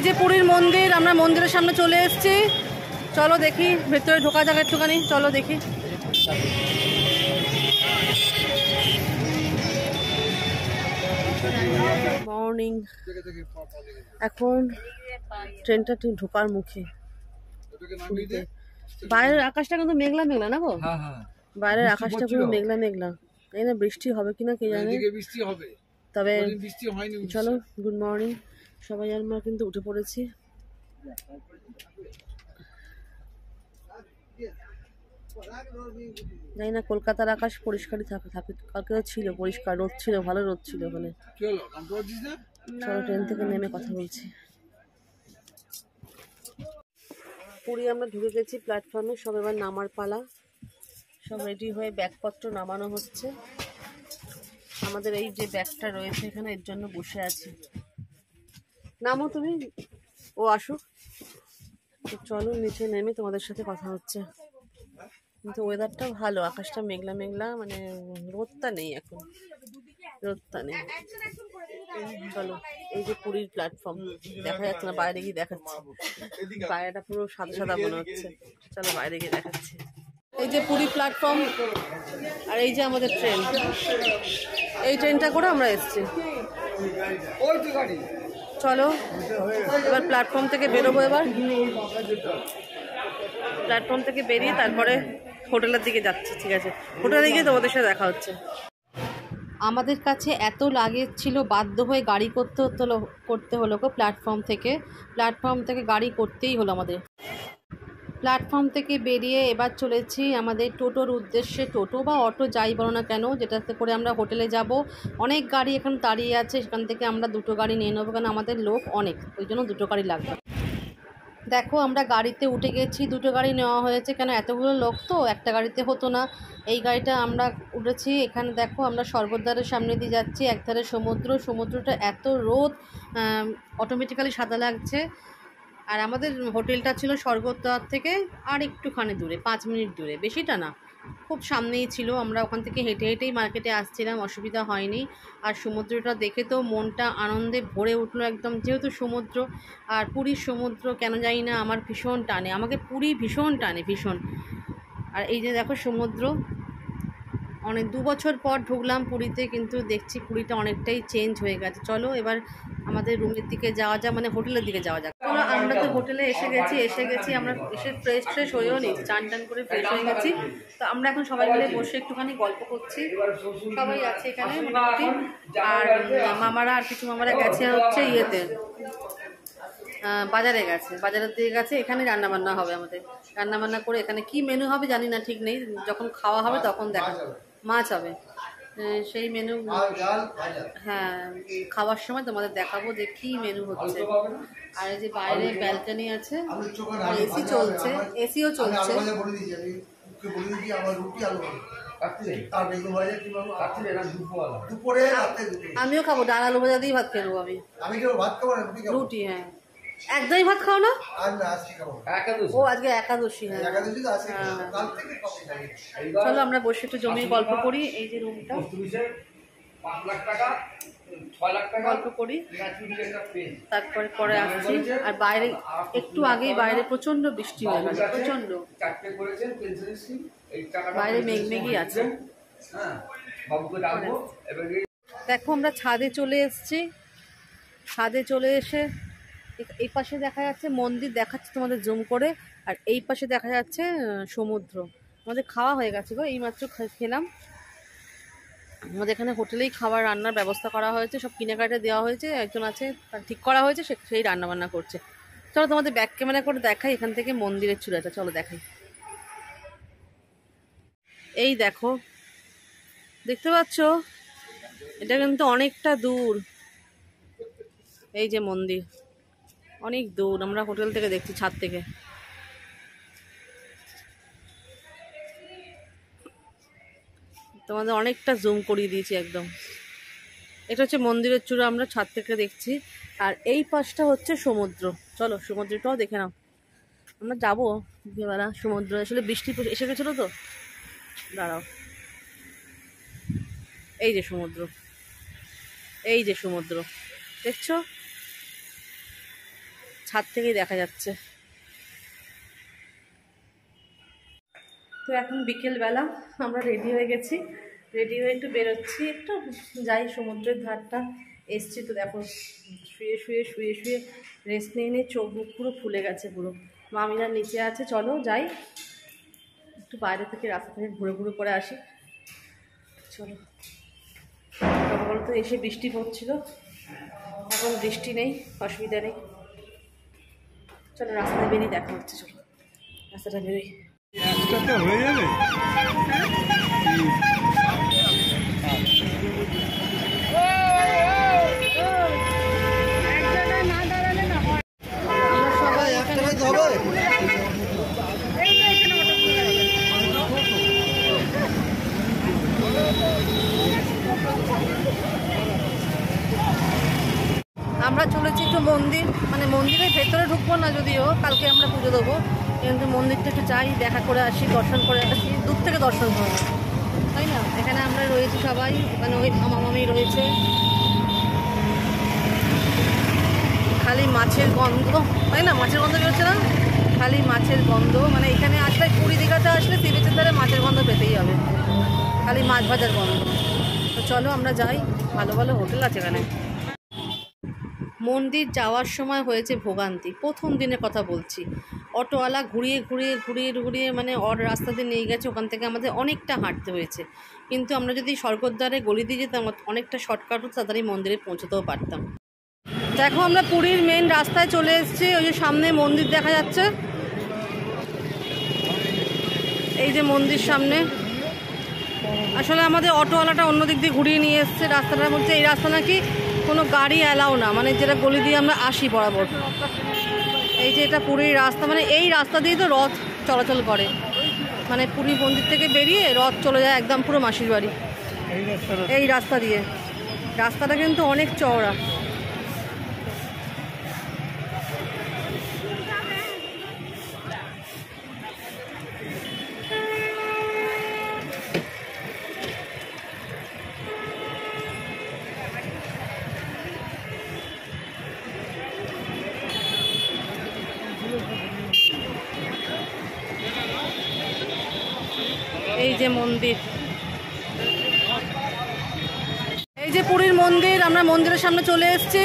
যে পুরীর মন্দির, আমরা মন্দিরের সামনে চলে এসেছি। চলো দেখি ভেতরে ঢোকা যাক একটুখানি, চলো দেখি। মর্নিং, এখন ট্রেনটা ঢোকার মুখে। বাইরের আকাশটা কিন্তু মেঘলা মেঘলা না গো? বাইরের আকাশটা পুরো মেঘলা মেঘলা, এই না বৃষ্টি হবে কিনা কে জানে। তবে চলো, গুড মর্নিং সবাই, আমরা কিন্তু উঠে পড়েছি। জানি না কলকাতার আকাশ পরিষ্কারই থাকে, কালকে তো ছিল পরিষ্কার, রোদ ছিল, ভালো রোদ ছিল ওখানে। চলো ট্রেন থেকে নেমে কথা বলছি। পুরী আমরা ঢুকে গেছি প্ল্যাটফর্মে, সব এবার নামার পালা। সব রেডি হয়ে ব্যাগপত্র নামানো হচ্ছে। আমাদের এই যে ব্যাগটা রয়েছে এখানে, এর জন্য বসে আছি। নামো তুমি, ও আসুক। চলো নিচে নেমে তোমাদের সাথে কথা হচ্ছে। কিন্তু ওয়েদারটা ভালো, আকাশটা মেঘলা মেঘলা, মানে রোদটা নেই এখন, রোদটা নেই। চলো, এই যে পুরীর প্ল্যাটফর্ম, দেখা যাচ্ছে না, বাইরে গিয়ে দেখাচ্ছি। বাইরেটা পুরো সাদা সাদা মনে হচ্ছে। চলো বাইরে গিয়ে দেখাচ্ছি। এই যে পুরী প্ল্যাটফর্ম, আর এই যে আমাদের ট্রেন। এই ট্রেনটা করে আমরা এসছি। চলো এবার প্ল্যাটফর্ম থেকে বেরোবো। এবার প্ল্যাটফর্ম থেকে বেরিয়ে তারপরে হোটেলের দিকে যাচ্ছি। ঠিক আছে, হোটেলে গিয়ে তোমাদের সাথে দেখা হচ্ছে। আমাদের কাছে এত লাগেজ ছিল, বাধ্য হয়ে গাড়ি করতে হলো গো। প্ল্যাটফর্ম থেকে গাড়ি করতেই হলো আমাদের। প্ল্যাটফর্ম থেকে বেরিয়ে এবার চলেছি আমাদের টোটোর উদ্দেশ্যে। টোটো বা অটো যাই বলো না কেন, যেটাতে করে আমরা হোটেলে যাব। অনেক গাড়ি এখন দাঁড়িয়ে আছে, সেখান থেকে আমরা দুটো গাড়ি নিয়ে নেবো, কারণ আমাদের লোক অনেক, ওই জন্য দুটো গাড়ি লাগবে। দেখো আমরা গাড়িতে উঠে গেছি, দুটো গাড়ি নেওয়া হয়েছে, কেন এতগুলো লোক তো একটা গাড়িতে হতো না। এই গাড়িটা আমরা উঠেছি। এখানে দেখো আমরা স্বর্গদ্বারের সামনে দিয়ে যাচ্ছি, একধারে সমুদ্রটা এত রোদ, অটোমেটিক্যালি সাদা লাগছে। আর আমাদের হোটেলটা ছিল স্বর্গদ্বার থেকে আর একটুখানি দূরে, 5 মিনিট দূরে, বেশিটা না, খুব সামনেই ছিল। আমরা ওখান থেকে হেঁটে হেঁটেই মার্কেটে আসছিলাম, অসুবিধা হয়নি। আর সমুদ্রটা দেখে তো মনটা আনন্দে ভরে উঠলো একদম, যেহেতু সমুদ্র। আর পুরীর সমুদ্র কেন জানি না আমার ভীষণ টানে, আমাকে পুরী ভীষণ টানে, ভীষণ। আর এই যে দেখো সমুদ্র, অনেক 2 বছর পর ঢুকলাম পুরীতে, কিন্তু দেখছি পুরীটা অনেকটাই চেঞ্জ হয়ে গেছে। চলো এবার আমাদের রুমের দিকে যাওয়া যাক, মানে হোটেলের দিকে যাওয়া যাক। চলো, আমরা তো হোটেলে এসে গেছি। আমরা এসে ফ্রেশ হয়েও নিয়েছি, চান করে ফ্রেশ হয়ে গেছি। তো আমরা এখন সবাই মিলে বসে একটুখানি গল্প করছি। সবাই আছে এখানে মোটামুটি। আর মামারা, আর কিছু মামারা গেছে হচ্ছে ইয়েতে, বাজারে গেছে, বাজারের দিকে গেছে। এখানে রান্নাবান্না হবে আমাদের, রান্নাবান্না করে এখানে কি মেনু হবে জানি না, ঠিক নেই, যখন খাওয়া হবে তখন দেখা যাবে। মাছ হবে, সেই মেনু, হ্যাঁ খাওয়ার সময় তোমাদের দেখাবো যে কী মেনু হচ্ছে। আর এই যে বাইরে ব্যালকনি আছে, এসিও চলছে। আমিও খাবো, ডাল আলু ভাজা দিয়ে ভাত খেয়ে নেবো আমি। রুটি, হ্যাঁ। একদমই ভাত খাও না? ও আজকে একাদশী, হ্যাঁ। চলো আমরা বসে একটু জমিয়ে গল্প করি। এই যে রুমটা, গল্প করি, তারপরে আসছি। আর বাইরে একটু আগেই বাইরে প্রচন্ড বৃষ্টি হয়ে গেছে, প্রচন্ড বাইরে মেঘমেঘই আছে। দেখো আমরা ছাদে চলে এসেছি। ছাদে চলে এসে এই পাশে দেখা যাচ্ছে মন্দির, দেখাচ্ছে তোমাদের জুম করে। আর এই পাশে দেখা যাচ্ছে সমুদ্র। আমাদের খাওয়া হয়ে গেছে গো, এইমাত্র খেলাম। আমাদের এখানে হোটেলেই খাবার রান্নার ব্যবস্থা করা হয়েছে, সব কিনে দেওয়া হয়েছে, একজন আছে ঠিক করা হয়েছে, সেই রান্নাবান্না করছে। চলো তোমাদের ব্যাক ক্যামেরা করে দেখাই এখান থেকে মন্দিরের চূড়াটা, চলো দেখাই। এই দেখো, দেখতে পাচ্ছ, এটা কিন্তু অনেকটা দূর। এই যে মন্দির অনেক দূর, আমরা হোটেল থেকে দেখছি, ছাদ থেকে। তোমাদের অনেকটা জুম করিয়ে দিয়েছি একদম। এটা হচ্ছে মন্দিরের চূড়া, আমরা ছাদ থেকে দেখছি। আর এই পাশটা হচ্ছে সমুদ্র। চলো সমুদ্রটাও দেখে নাও। আমরা যাবো বিকেলবেলা সমুদ্র, আসলে বৃষ্টি এসে গেছিলো তো, দাঁড়াও। এই যে সমুদ্র, দেখছো? ছাদ থেকেই দেখা যাচ্ছে। তো এখন বিকেলবেলা আমরা রেডি হয়ে গেছি, রেডি হয়ে একটু বেরোচ্ছি, একটু যাই সমুদ্রের ধারটা এসছি। তো দেখো শুয়ে শুয়ে শুয়ে শুয়ে রেস্ট নিয়ে নিয়ে চোখ মুখ পুরো ফুলে গেছে পুরো। মামিরা নিচে আছে, চলো যাই একটু বাইরে থেকে রাস্তা থেকে ঘুরে ঘুরে করে আসি। চলো বলো তো, এসে বৃষ্টি পড়ছিল, এখন বৃষ্টি নেই, অসুবিধা নেই। চলো রাস্তায় বেরিয়ে দেখা হচ্ছে, চলো রাস্তাটা বেরোই। হয়ে যাবে আমরা চলেছি একটু মন্দির, মানে মন্দিরের ভেতরে ঢুকবো না যদিও, কালকে আমরা পুজো দেবো, কিন্তু মন্দিরটা একটু যাই, দেখা করে আসি, দর্শন করে আসি, দূর থেকে দর্শন করবো, তাই না? এখানে আমরা রয়েছি সবাই, মানে ওই মামি রয়েছে, খালি মাছের গন্ধ, তাই না? মাছের গন্ধ বেরোচ্ছে না, খালি মাছের গন্ধ। মানে এখানে আসলে পুরী দীঘাতে আসলে সি বিচের ধারে মাছের গন্ধ পেতেই হবে, খালি মাছ ভাজার গন্ধ। তো চলো আমরা যাই, ভালো ভালো হোটেল আছে এখানে। মন্দির যাওয়ার সময় হয়েছে ভোগান্তি, প্রথম দিনের কথা বলছি। অটোওয়ালা ঘুরিয়ে ঘুরিয়ে ঘুরিয়ে ঘুরিয়ে মানে রাস্তা দিয়ে নিয়ে গেছে, ওখান থেকে আমাদের অনেকটা হাঁটতে হয়েছে। কিন্তু আমরা যদি স্বর্গদ্বারে গলি দিয়ে যেতাম, অনেকটা শর্টকাট হতো, তাড়াতাড়ি মন্দিরে পৌঁছতেও পারতাম। দেখো আমরা পুরীর মেন রাস্তায় চলে এসেছি, ওই যে সামনে মন্দির দেখা যাচ্ছে, এই যে মন্দির সামনে। আসলে আমাদের অটোওয়ালাটা অন্য দিক দিয়ে ঘুরিয়ে নিয়ে এসছে রাস্তাটা, বলছে এই রাস্তা নাকি কোনো গাড়ি অ্যালাউ না, মানে যেটা গলি দিয়ে আমরা আসি বরাবর। এই যে এটা পুরীর রাস্তা, মানে এই রাস্তা দিয়ে তো রথ চলাচল করে, মানে পুরী মন্দির থেকে বেরিয়ে রথ চলে যায় একদম পুরো মাসির বাড়ি এই রাস্তা দিয়ে। রাস্তাটা কিন্তু অনেক চওড়া। এই যে মন্দির, এই যে পুরীর মন্দির, আমরা মন্দিরের সামনে চলে এসেছি।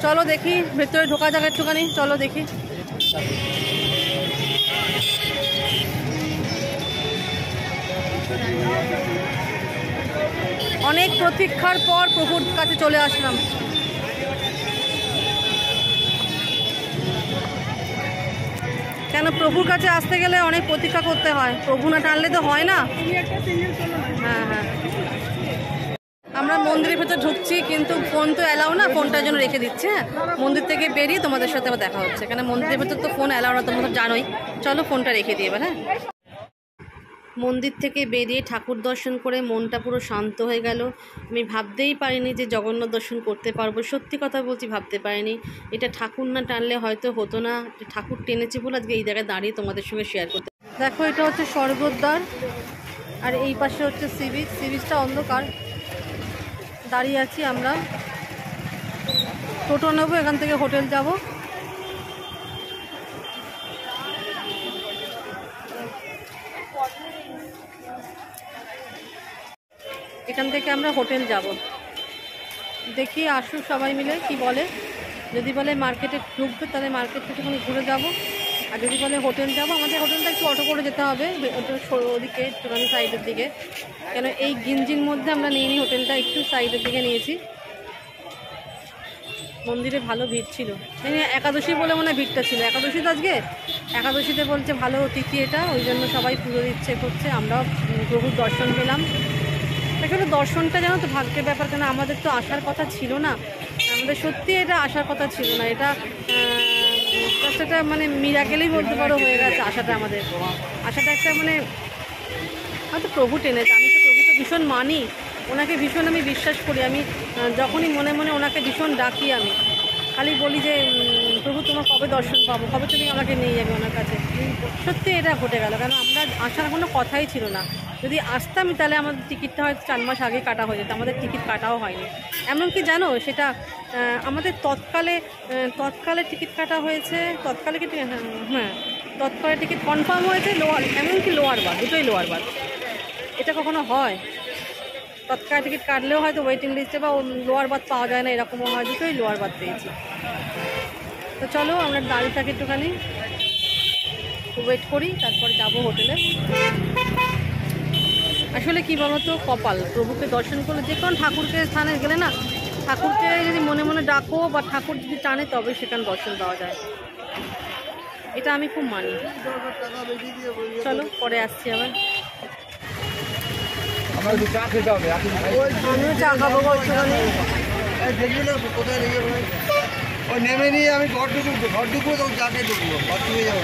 চলো দেখি ভেতরে ঢোকা যাক একটুখানি, চলো দেখি। অনেক প্রতীক্ষার পর প্রভুর কাছে চলে আসলাম। কেন প্রভুর কাছে আসতে গেলে অনেক প্রতীক্ষা করতে হয়, প্রভু না টানলে তো হয় না। হ্যাঁ হ্যাঁ, আমরা মন্দিরের ভেতর ঢুকছি, কিন্তু ফোন তো অ্যালাউ না, ফোনটার জন্য রেখে দিচ্ছে। হ্যাঁ, মন্দির থেকে বেরিয়ে তোমাদের সাথে আবার দেখা হচ্ছে, কেন মন্দিরের ভেতর তো ফোন অ্যালাউ না, তোমরা তো জানোই। চলো ফোনটা রেখে দিয়ে এবার। হ্যাঁ, মন্দির থেকে বেরিয়ে ঠাকুর দর্শন করে মনটা পুরো শান্ত হয়ে গেল। আমি ভাবতেই পারিনি যে জগন্নাথ দর্শন করতে পারবো, সত্যি কথা বলছি ভাবতে পারিনি। এটা ঠাকুর না টানলে হয়তো হতো না, ঠাকুর টেনেছি বলে আজকে এই জায়গায় দাঁড়িয়ে তোমাদের সঙ্গে শেয়ার করতে। দেখো এটা হচ্ছে স্বর্গদ্বার, আর এই পাশে হচ্ছে সি বিচ। সি বিচটা অন্ধকার, দাঁড়িয়ে আছি আমরা। টোটো নেবো, এখান থেকে হোটেল যাব। এখান থেকে আমরা হোটেল যাব, দেখি আসুক সবাই মিলে কি বলে। যদি বলে মার্কেটে ঢুকবে তাহলে মার্কেট থেকে ঘুরে যাব, আর যদি বলে হোটেল যাব, আমাদের হোটেলটা একটু অটো করে যেতে হবে ওদিকে একটুখানি সাইডের দিকে, কেন এই গিঞ্জির মধ্যে আমরা নিইনি হোটেলটা, একটু সাইডের দিকে নিয়েছি। মন্দিরে ভালো ভিড় ছিল, একাদশী বলে মনে হয় ভিড়টা ছিল। একাদশী তো আজকে, একাদশীতে বলছে ভালো তিথি এটা, ওই জন্য সবাই পুজো দিচ্ছে করছে। আমরাও প্রভুর দর্শন পেলাম। এখানে দর্শনটা জানো তো ভাগ্যের ব্যাপার, কেন আমাদের তো আসার কথা ছিল না, আমাদের সত্যি এটা আসার কথা ছিল না। এটা সেটা মানে মিরাকেলেই বলতে পারো হয়ে গেছে আশাটা। আমাদের আশাটা একটা মানে হয়তো প্রভু টেনেছে। আমি তো প্রভুকে ভীষণ মানি, ওনাকে ভীষণ আমি বিশ্বাস করি। আমি যখনই মনে মনে ওনাকে ভীষণ ডাকি, আমি খালি বলি যে প্রভু তোমার কবে দর্শন পাবো, কবে তুমি আমাকে নিয়ে যাবে ওনার কাছে। সত্যি এটা ঘটে গেল, কারণ আমরা আসার কোনো কথাই ছিল না। যদি আসতাম তাহলে আমাদের টিকিটটা হয়তো 4 মাস আগে কাটা হয়ে যেত, আমাদের টিকিট কাটাও হয়নি। এমনকি জানো সেটা আমাদের তৎকালে টিকিট কাটা হয়েছে, তৎকালে কি হ্যাঁ তৎকালে টিকিট কনফার্ম হয়েছে লোয়ার, এমনকি লোয়ার বাস, দুটোই লোয়ার বাস। এটা কখনো হয়? তৎকালে টিকিট কাটলেও হয়তো ওয়েটিং লিস্টে বা লোয়ার বাস পাওয়া যায় না, এরকমও হয়। দুটোই লোয়ার বাস পেয়েছি। তো চলো আমরা দাঁড়িয়ে থাকি, একটুখানি ওয়েট করি, তারপর যাব হোটেলে। আসলে কী বলতো, কপাল, প্রভুকে দর্শন করলে, যে কোনো ঠাকুরকে স্থানে গেলে না, ঠাকুরকে যদি মনে মনে ডাকো বা ঠাকুর যদি টানে তবে সেখানে দর্শন পাওয়া যায়, এটা আমি খুব মানি। চলো পরে আসছি আবার। আমিও চা খাবো একটুখানি। নেমে নিয়ে আমি ঘর ঢুকবো তখন চাকে ঢুকবো, বাথরুমে যাবো।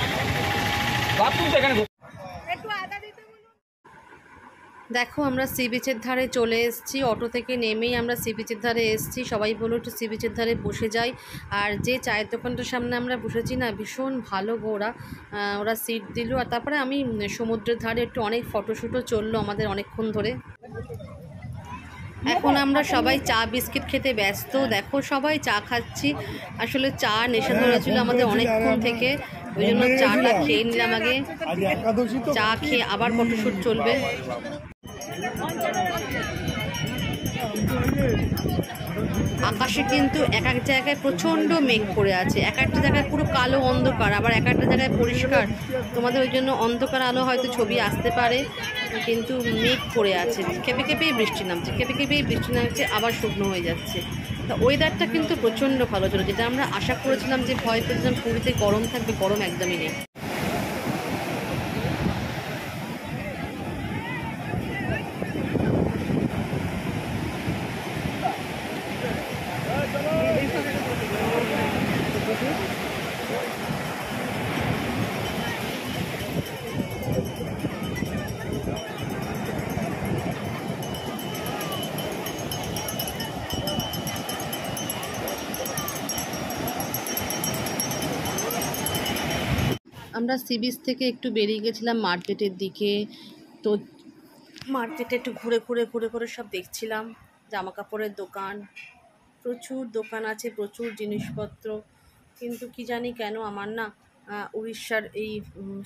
বাথরুম তো এখানে। দেখো আমরা সি বিচের ধারে চলে এসেছি, অটো থেকে নেমেই আমরা সি বিচের ধারে এসেছি। সবাই বলো একটু সি বিচের ধারে বসে যাই। আর যে চায়ের দোকানটার সামনে আমরা বসেছি না, ভীষণ ভালো গো, ওরা সিট দিল। আর তারপরে আমি সমুদ্রের ধারে একটু অনেক ফটোশ্যুটও চললো আমাদের অনেকক্ষণ ধরে। এখন আমরা সবাই চা বিস্কিট খেতে ব্যস্ত। দেখো সবাই চা খাচ্ছি। আসলে চা নেশা ধরেছিল আমাদের অনেকক্ষণ থেকে, ওই জন্য চাটা খেয়ে নিলাম আগে। চা খেয়ে আবার ফটোশ্যুট চলবে। আকাশে কিন্তু এক এক জায়গায় প্রচণ্ড মেঘ পড়ে আছে, এক একটা জায়গায় পুরো কালো অন্ধকার, আবার এক একটা জায়গায় পরিষ্কার। তোমাদের ওই জন্য অন্ধকার আলো হয়তো ছবি আসতে পারে, কিন্তু মেঘ পড়ে আছে, খেপে খেপেই বৃষ্টি নামছে, খেপে খেপেই বৃষ্টি নামছে, আবার শুকনো হয়ে যাচ্ছে। তা ওয়েদারটা কিন্তু প্রচণ্ড ভালো ছিল, যেটা আমরা আশা করেছিলাম যে ভয় পেয়েছিলাম পুরীতে গরম থাকবে, গরম একদমই নেই। আমরা সি বিচ থেকে একটু বেরিয়ে গেছিলাম মার্কেটের দিকে। তো মার্কেটে একটু ঘুরে ঘুরে সব দেখছিলাম। জামা কাপড়ের দোকান, প্রচুর দোকান আছে, প্রচুর জিনিসপত্র। কিন্তু কি জানি কেন আমার না উড়িষ্যার এই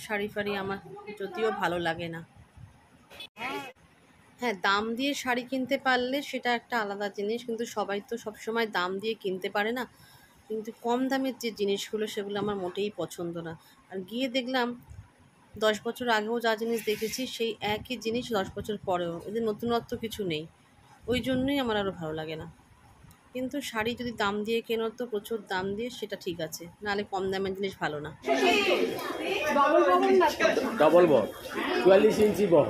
শাড়ি ফাড়ি আমার যদিও ভালো লাগে না। হ্যাঁ, দাম দিয়ে শাড়ি কিনতে পারলে সেটা একটা আলাদা জিনিস, কিন্তু সবাই তো সবসময় দাম দিয়ে কিনতে পারে না। কিন্তু কম দামের যে জিনিসগুলো সেগুলো আমার মোটেই পছন্দ না। আর গিয়ে দেখলাম 10 বছর আগেও যা জিনিস দেখেছি সেই একই জিনিস 10 বছর পরেও, এদের নতুনত্ব কিছু নেই। ওই জন্যই আমার আরও ভালো লাগে না। কিন্তু শাড়ি যদি দাম দিয়ে কেনো তো প্রচুর দাম দিয়ে, সেটা ঠিক আছে, নাহলে কম দামের জিনিস ভালো না। ডবল বহ 44 ইঞ্চি বহ।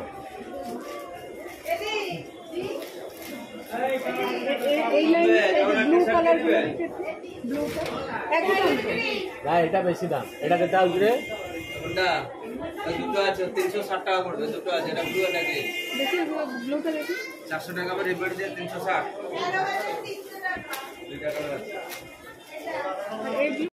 এটা বেশি দাম, এটা কত আসবে? দুটো আছে 360 টাকা পড়বে, দুটো আছে, এটা ব্লু, এটা গ্রিন। দেখি ব্লুটা দেখি, 400 টাকা করে রিবেট দিয়ে 360। দুইটা কালার আছে।